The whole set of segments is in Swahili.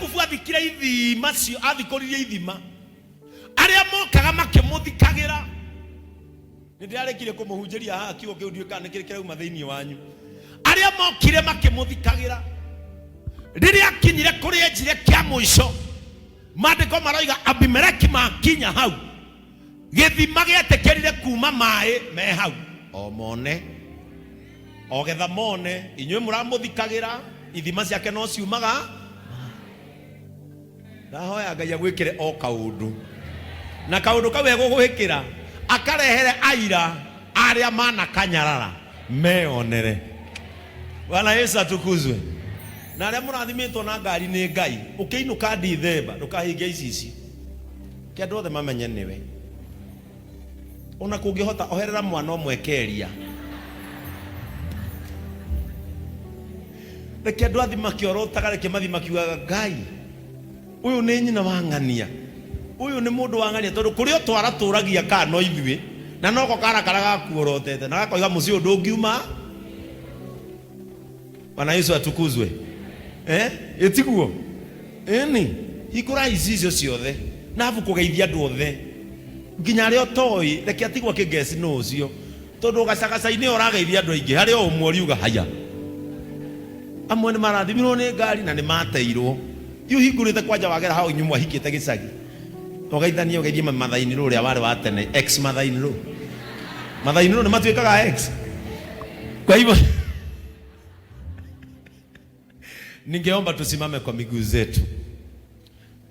Yusufu athikire ithima cio athikoririe ithima aria mokaga makimuthikagira nindiarekire kumuhunjiria haha kiugo kiu ndiuka nikire kirauma thiini wanyu aria mokire makimuthikagira riria kinyire kuri njire kia muico mandiko maroiga Abimeleki makinya hau githima gietekerire kuma mai me hau o mone o getha mone inywe muramuthikagira ithima ciake no ciumaga ndahoya Ngai agwikire o kaundu na kaundu kawe guguhikira akarehere aira aria mana kanyarara meonere. Bwana Yesu atukuzwe. Na aria murathimitwo na ngari ni Ngai ukiinuka ndithemba ndukahingia ici kendu othe mamenye niwe ona kungihota oherera mwana omwekeria reke andu athima kiorotaga reke mathima kiugaga Ngai uyu ni nyina wa ng'ania uyu ni mundu wa ng'ania tondu kuri otwara turagia kana no ithuĩ na noko kana karaga kuorotete na gakoiga muci undu ungiuma. Bwana Yesu atukuzwe. Etiguo eni ikura icio ciothe navu kugeithia andu othe nginya rio toi reke atigwa kigesi no ucio tondu gacagacaini orageithia andu aingi hari o mwori uga haya amwe ni marathimirwo ni ngari na ni mateirwo yu hingurite kwanja wagera hau nyumwa hikite gicagi togeithania ugeithie mathaini ruria wari wa tene ex mathaini ru mathaini ru ni matuikaga ex. Kwa hivyo ningeomba tusimame kwa miguu zetu.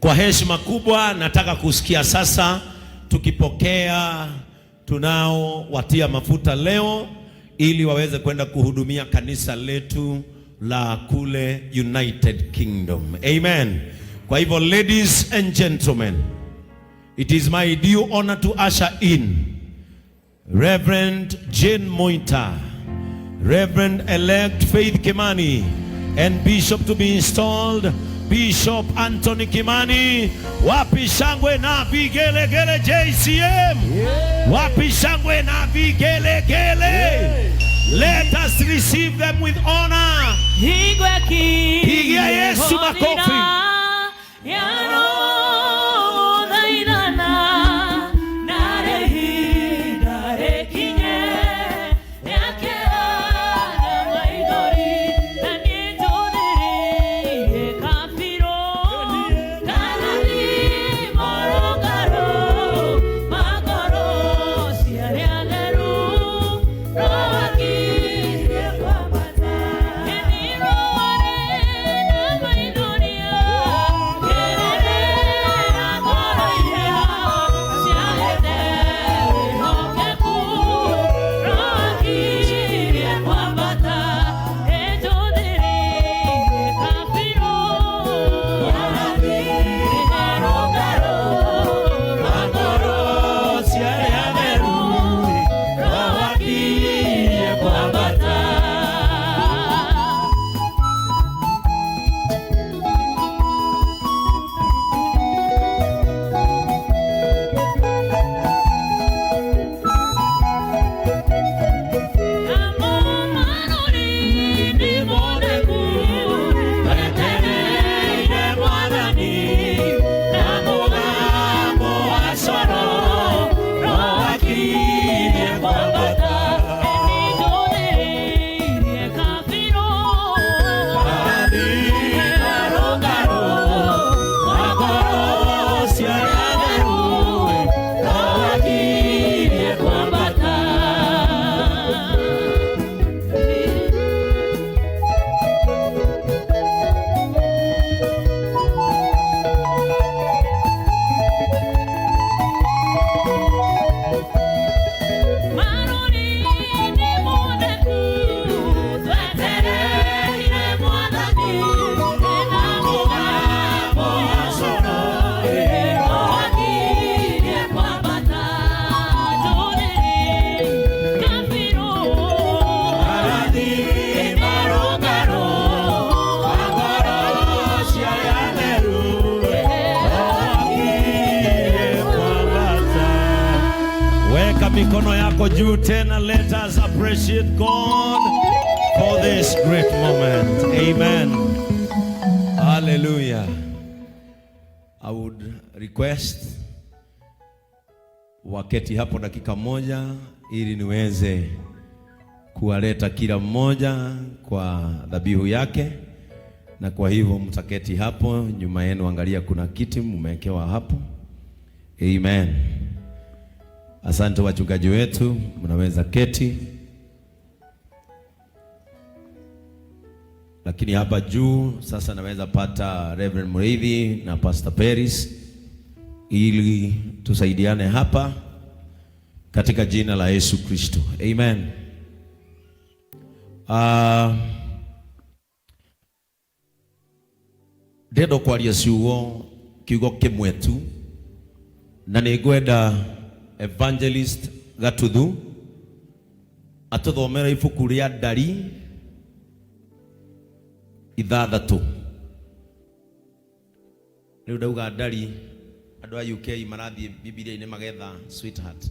Kwa heshima kubwa nataka kusikia sasa tukipokea tunao watia mafuta leo ili waweze kwenda kuhudumia kanisa letu la kule United Kingdom. Amen. Kwa hivyo ladies and gentlemen, it is my due honor to usher in Reverend Jane Moita, Reverend elect Faith Kimani, and Bishop to be installed, Bishop Anthony Kimani. Wapi shangwe na vigelegele JCM? Wapi shangwe na vigelegele? Let us receive them with honor. Pigia Yesu makofi. Mikono yako juu tena. Let us appreciate God for this great moment. Amen. Hallelujah. I would request waketi hapo dakika moja ili niweze kuwaleta kila mmoja kwa dhabihu yake, na kwa hivyo mtaketi hapo. Nyuma yenu angalia kuna kiti mmewekewa hapo. Amen. Asante wachungaji wetu, mnaweza keti. Lakini hapa juu sasa naweza pata Reverend Mureithi na Pastor Peris ili tusaidiane hapa katika jina la Yesu Kristo. Amen. Ndendo kwaria ciugo kiugo kimwe tu, na nĩngwenda Evangelist Gatuthu atuthomera ibuku rĩa Ndari 6. Rĩu ndauga Ndari, andũ a UK marathiĩ Biblia-inĩ magetha sweetheart.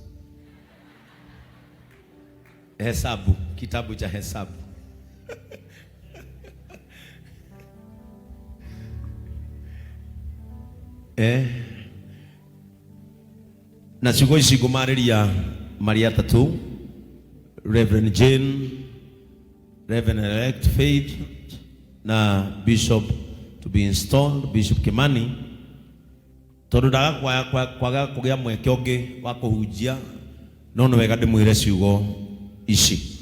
Hesabu, kitabu cha hesabu. Na ciugo ici ngũmarĩria marĩ atatũ: Reverend Jane, Reverend Elect Faith, na Bishop to be installed, Bishop Kimani. Tondũ ndaga kwaga kũgĩa mweke ũngĩ wa kũhunjia, no nĩ wega ndĩmwĩre ciugo ici.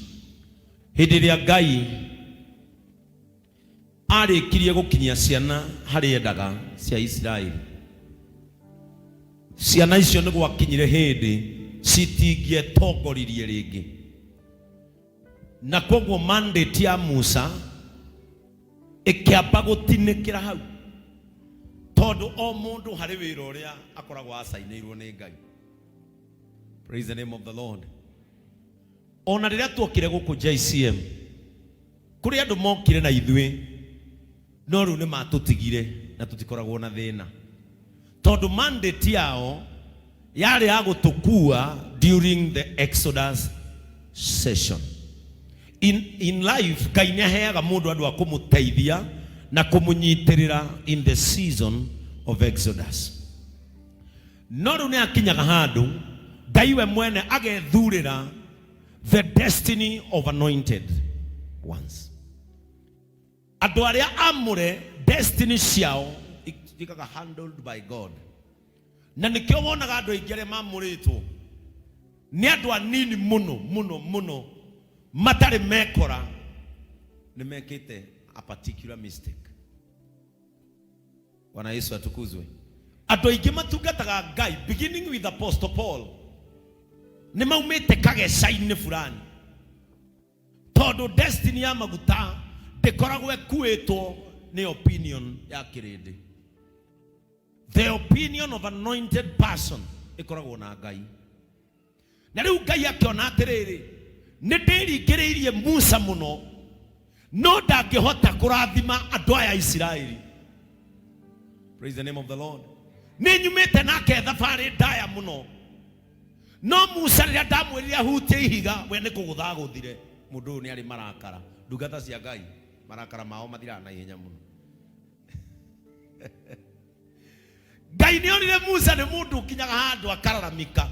Hĩndĩ ĩrĩa Ngai arĩkirie gũkinyia ciana harĩ endaga cia Isiraeli, ciana icio nĩ gwakinyire hĩndĩ citingĩetongoririe rĩngĩ, na koguo mandate ya Musa ĩkĩamba gũtinĩkĩra hau, tondũ o mũndũ harĩ wĩra ũrĩa akoragwo acainĩirwo nĩ Ngai. Praise the name of the Lord. Ona rĩrĩa tuokire gũkũ JCM, kũrĩ andũ mokire na ithuĩ, no rĩu nĩ matũtigire na tũtikoragwo na thĩna, tondũ mandate yao yarĩ ya gũtũkua during the Exodus session. In life, Ngai nĩaheaga mũndũ andũ a kũmũteithia na kũmũnyitĩrĩra in the season of Exodus. No rĩu nĩakinyaga handũ Ngai we mwene agethurĩra the destiny of anointed ones. Andũ arĩa amũre destiny ciao ikaga handled by God. Na nĩkĩo wonaga andũ aingĩ arĩa mamũrĩtwo nĩ andũ anini mũno matarĩ mekora nĩ mekĩte a particular mistake. Bwana Yesu atukuzwe. Andũ aingĩ matungataga Ngai beginning with Apostle Paul nĩ maumĩte kageca-inĩ fulani, tondũ destiny ya maguta ndĩkoragwo ekuĩtwo nĩ opinion ya kĩrĩndĩ. The opinion of anointed person ĩkoragwo na Ngai. Na rĩu Ngai akĩona atĩrĩrĩ, nĩ ndĩringĩrĩirie Musa mũno, no ndangĩhota kũrathima andũ aya Isiraeli. Praise the name of the Lord. Nĩ nyumĩte nake thabarĩ ndaya mũno, no Musa rĩrĩa ndamwĩrire ahutie ihiga, we nĩ kũgũtha gũthire. Mũndũ ũyũ nĩ arĩ marakara. Ndungata cia Ngai marakara mao mathiraga na ihenya mũno. Ngai nĩonire Musa nĩ mũndũ ũkinyaga handũ akararamika,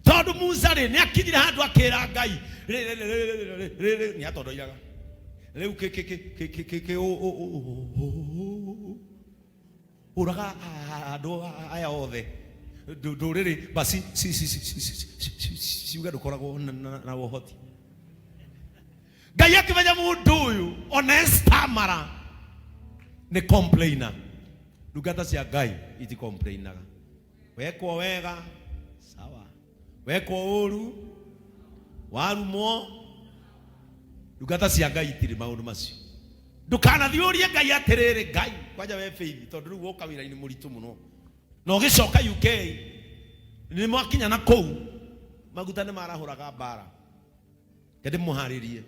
tondũ Musa nĩ akinyire handũ akĩra Ngai nĩ atondoiraga rĩu ũraga andũ aya othe ndũrĩrĩ basi ciuga ndũkoragwo na ũhoti. Ngai akĩmenya mũndũ ũyũ ona stamara nĩ complainer. Ndungata cia Ngai iti complainaga. Wekwo wega sawa, wekwo ũru warumwo. Ndungata cia Ngai itirĩ maũndũ macio. Ndũkanathiũrie Ngai atĩrĩrĩ, Ngai kwanja we Faith, tondũ rĩu woka wĩra-inĩ mũritũ mũno na ũgĩcoka UK nĩ mwakinya na kũu maguta nĩ marahũraga mbara, kĩndĩ mũharĩrie.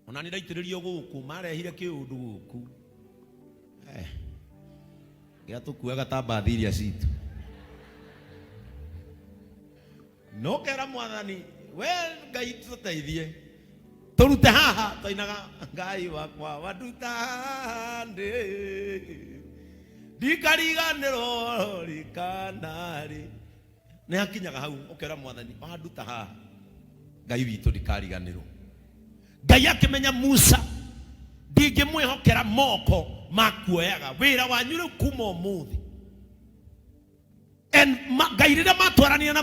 Ona nĩ ndaitĩrĩrio gũkũ marehire kĩũndũ gũkũ gĩa tũkuaga ta mbathi iria citũ. No kera Mwathani we Ngai tũteithie tũrute haha twainaga Ngai wakwa waduta ndĩ ndikariganĩrwo rikanarĩ nĩ hakinyaga hau ũkera mwathani wanduta haha Ngai witũ ndikariganĩrwo. Ngai akĩmenya Musa ndingĩmwĩhokera moko makuoyaga wĩra wanyu rĩu kuma ũmũthĩ. Ngai rĩrĩa matwarania na